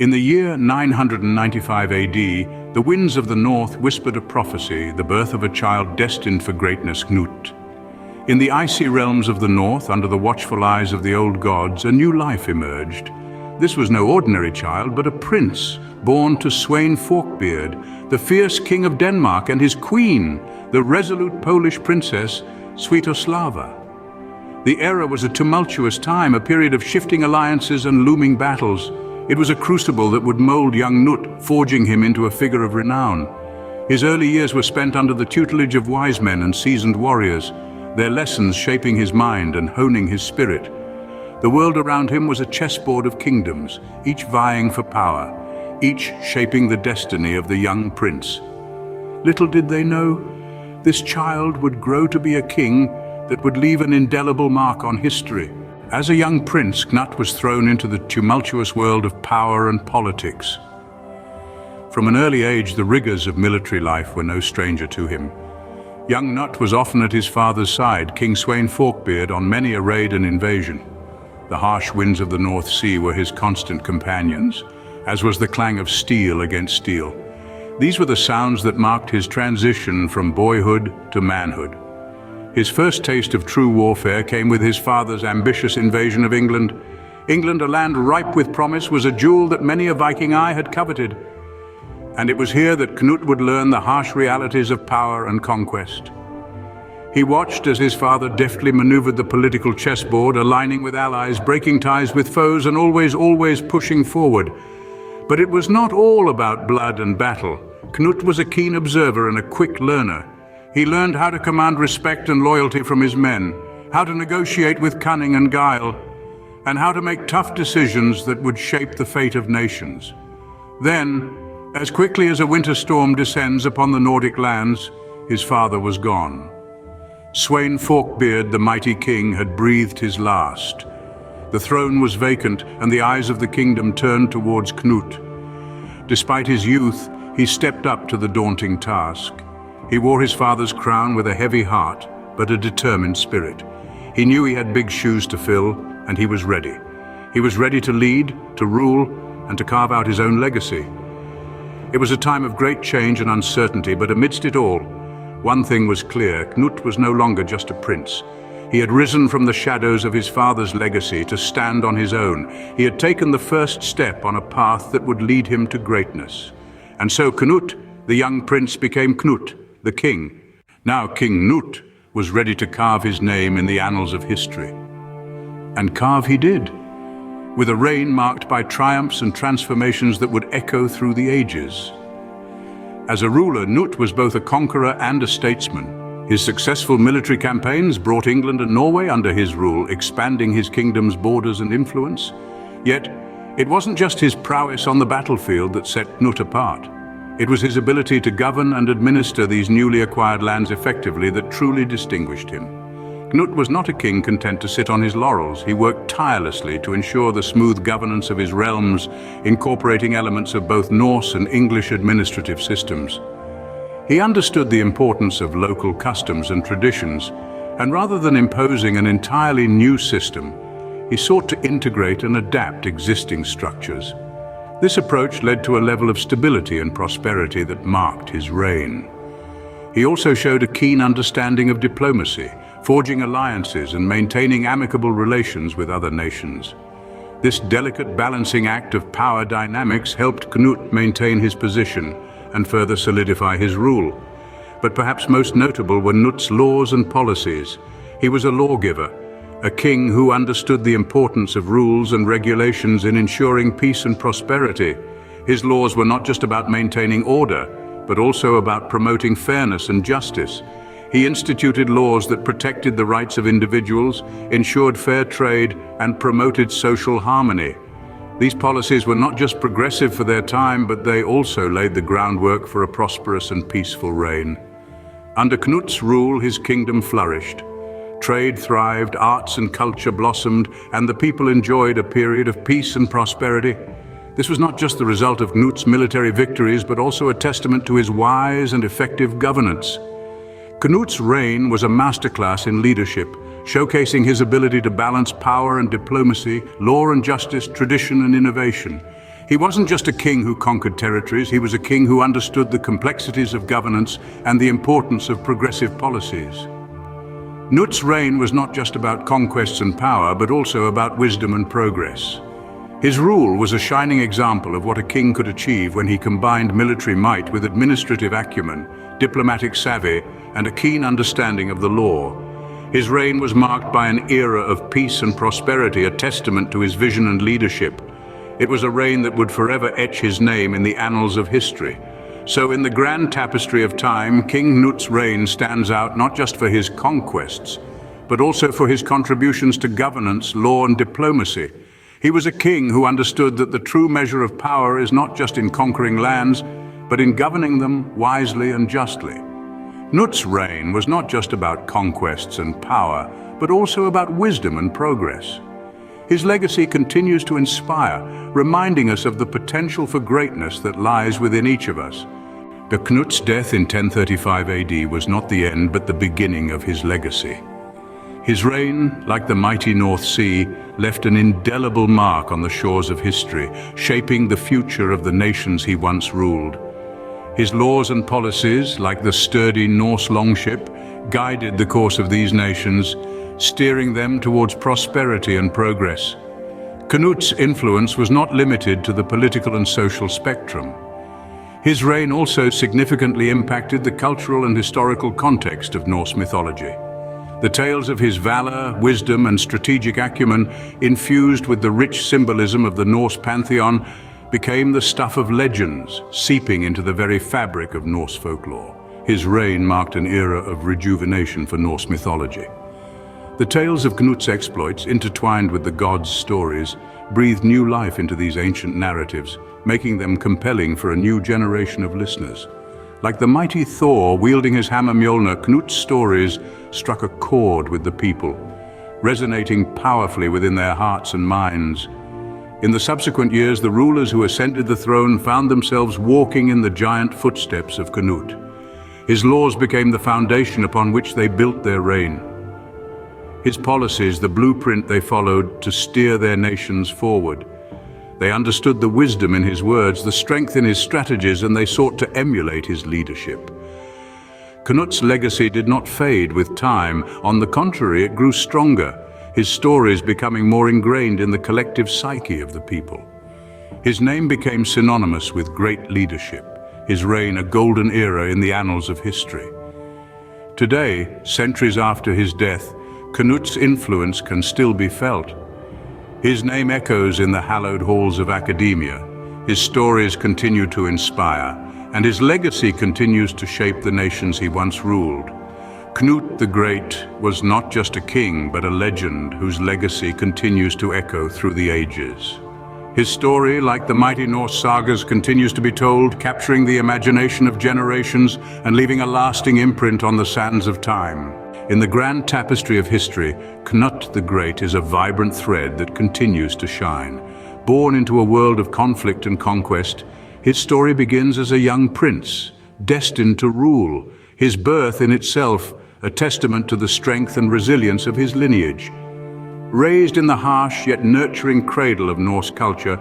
In the year 995 AD, the winds of the north whispered a prophecy, the birth of a child destined for greatness, Knut. In the icy realms of the north, under the watchful eyes of the old gods, a new life emerged. This was no ordinary child, but a prince, born to Sweyn Forkbeard, the fierce king of Denmark, and his queen, the resolute Polish princess, Sviatoslava. The era was a tumultuous time, a period of shifting alliances and looming battles. It was a crucible that would mold young Knut, forging him into a figure of renown. His early years were spent under the tutelage of wise men and seasoned warriors, their lessons shaping his mind and honing his spirit. The world around him was a chessboard of kingdoms, each vying for power, each shaping the destiny of the young prince. Little did they know, this child would grow to be a king that would leave an indelible mark on history. As a young prince, Knut was thrown into the tumultuous world of power and politics. From an early age, the rigors of military life were no stranger to him. Young Knut was often at his father's side, King Sweyn Forkbeard, on many a raid and invasion. The harsh winds of the North Sea were his constant companions, as was the clang of steel against steel. These were the sounds that marked his transition from boyhood to manhood. His first taste of true warfare came with his father's ambitious invasion of England. England, a land ripe with promise, was a jewel that many a Viking eye had coveted. And it was here that Knut would learn the harsh realities of power and conquest. He watched as his father deftly maneuvered the political chessboard, aligning with allies, breaking ties with foes, and always pushing forward. But it was not all about blood and battle. Knut was a keen observer and a quick learner. He learned how to command respect and loyalty from his men, how to negotiate with cunning and guile, and how to make tough decisions that would shape the fate of nations. Then, as quickly as a winter storm descends upon the Nordic lands, his father was gone. Sweyn Forkbeard, the mighty king, had breathed his last. The throne was vacant, and the eyes of the kingdom turned towards Knut. Despite his youth, he stepped up to the daunting task. He wore his father's crown with a heavy heart, but a determined spirit. He knew he had big shoes to fill, and he was ready. He was ready to lead, to rule, and to carve out his own legacy. It was a time of great change and uncertainty, but amidst it all, one thing was clear: Knut was no longer just a prince. He had risen from the shadows of his father's legacy to stand on his own. He had taken the first step on a path that would lead him to greatness. And so Knut, the young prince, became Knut, the king. Now King Knut was ready to carve his name in the annals of history. And carve he did, with a reign marked by triumphs and transformations that would echo through the ages. As a ruler, Knut was both a conqueror and a statesman. His successful military campaigns brought England and Norway under his rule, expanding his kingdom's borders and influence. Yet, it wasn't just his prowess on the battlefield that set Knut apart. It was his ability to govern and administer these newly acquired lands effectively that truly distinguished him. Knut was not a king content to sit on his laurels. He worked tirelessly to ensure the smooth governance of his realms, incorporating elements of both Norse and English administrative systems. He understood the importance of local customs and traditions, and rather than imposing an entirely new system, he sought to integrate and adapt existing structures. This approach led to a level of stability and prosperity that marked his reign. He also showed a keen understanding of diplomacy, forging alliances and maintaining amicable relations with other nations. This delicate balancing act of power dynamics helped Knut maintain his position and further solidify his rule. But perhaps most notable were Knut's laws and policies. He was a lawgiver, a king who understood the importance of rules and regulations in ensuring peace and prosperity. His laws were not just about maintaining order, but also about promoting fairness and justice. He instituted laws that protected the rights of individuals, ensured fair trade, and promoted social harmony. These policies were not just progressive for their time, but they also laid the groundwork for a prosperous and peaceful reign. Under Knut's rule, his kingdom flourished. Trade thrived, arts and culture blossomed, and the people enjoyed a period of peace and prosperity. This was not just the result of Knut's military victories, but also a testament to his wise and effective governance. Knut's reign was a masterclass in leadership, showcasing his ability to balance power and diplomacy, law and justice, tradition and innovation. He wasn't just a king who conquered territories, he was a king who understood the complexities of governance and the importance of progressive policies. Knut's reign was not just about conquests and power, but also about wisdom and progress. His rule was a shining example of what a king could achieve when he combined military might with administrative acumen, diplomatic savvy, and a keen understanding of the law. His reign was marked by an era of peace and prosperity, a testament to his vision and leadership. It was a reign that would forever etch his name in the annals of history. So in the grand tapestry of time, King Knut's reign stands out not just for his conquests, but also for his contributions to governance, law, and diplomacy. He was a king who understood that the true measure of power is not just in conquering lands, but in governing them wisely and justly. Knut's reign was not just about conquests and power, but also about wisdom and progress. His legacy continues to inspire, reminding us of the potential for greatness that lies within each of us. But Knut's death in 1035 AD was not the end, but the beginning of his legacy. His reign, like the mighty North Sea, left an indelible mark on the shores of history, shaping the future of the nations he once ruled. His laws and policies, like the sturdy Norse longship, guided the course of these nations, steering them towards prosperity and progress. Knut's influence was not limited to the political and social spectrum. His reign also significantly impacted the cultural and historical context of Norse mythology. The tales of his valor, wisdom, and strategic acumen, infused with the rich symbolism of the Norse pantheon, became the stuff of legends, seeping into the very fabric of Norse folklore. His reign marked an era of rejuvenation for Norse mythology. The tales of Knut's exploits, intertwined with the gods' stories, breathed new life into these ancient narratives, making them compelling for a new generation of listeners. Like the mighty Thor wielding his hammer Mjolnir, Knut's stories struck a chord with the people, resonating powerfully within their hearts and minds. In the subsequent years, the rulers who ascended the throne found themselves walking in the giant footsteps of Knut. His laws became the foundation upon which they built their reign. His policies, the blueprint they followed to steer their nations forward. They understood the wisdom in his words, the strength in his strategies, and they sought to emulate his leadership. Knut's legacy did not fade with time. On the contrary, it grew stronger, his stories becoming more ingrained in the collective psyche of the people. His name became synonymous with great leadership, his reign a golden era in the annals of history. Today, centuries after his death, Knut's influence can still be felt. His name echoes in the hallowed halls of academia. His stories continue to inspire, and his legacy continues to shape the nations he once ruled. Knut the Great was not just a king, but a legend whose legacy continues to echo through the ages. His story, like the mighty Norse sagas, continues to be told, capturing the imagination of generations and leaving a lasting imprint on the sands of time. In the grand tapestry of history, Knut the Great is a vibrant thread that continues to shine. Born into a world of conflict and conquest, his story begins as a young prince, destined to rule, his birth in itself a testament to the strength and resilience of his lineage. Raised in the harsh yet nurturing cradle of Norse culture,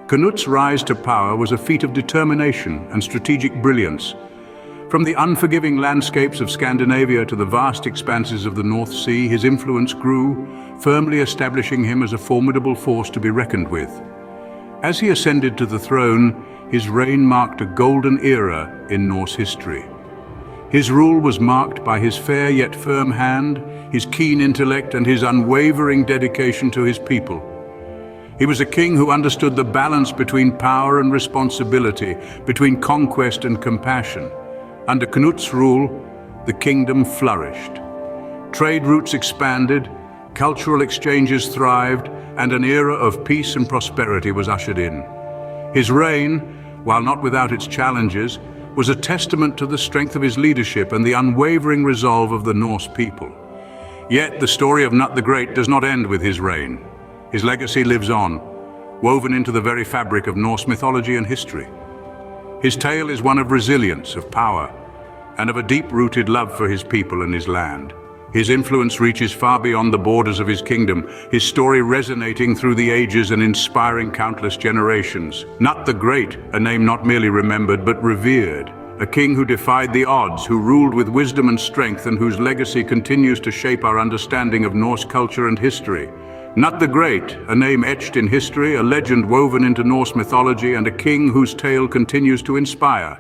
Knut's rise to power was a feat of determination and strategic brilliance. From the unforgiving landscapes of Scandinavia to the vast expanses of the North Sea, his influence grew, firmly establishing him as a formidable force to be reckoned with. As he ascended to the throne, his reign marked a golden era in Norse history. His rule was marked by his fair yet firm hand, his keen intellect, and his unwavering dedication to his people. He was a king who understood the balance between power and responsibility, between conquest and compassion. Under Knut's rule, the kingdom flourished. Trade routes expanded, cultural exchanges thrived, and an era of peace and prosperity was ushered in. His reign, while not without its challenges, was a testament to the strength of his leadership and the unwavering resolve of the Norse people. Yet the story of Knut the Great does not end with his reign. His legacy lives on, woven into the very fabric of Norse mythology and history. His tale is one of resilience, of power, and of a deep-rooted love for his people and his land. His influence reaches far beyond the borders of his kingdom, his story resonating through the ages and inspiring countless generations. Knut the Great, a name not merely remembered but revered. A king who defied the odds, who ruled with wisdom and strength, and whose legacy continues to shape our understanding of Norse culture and history. Knut the Great, a name etched in history, a legend woven into Norse mythology, and a king whose tale continues to inspire.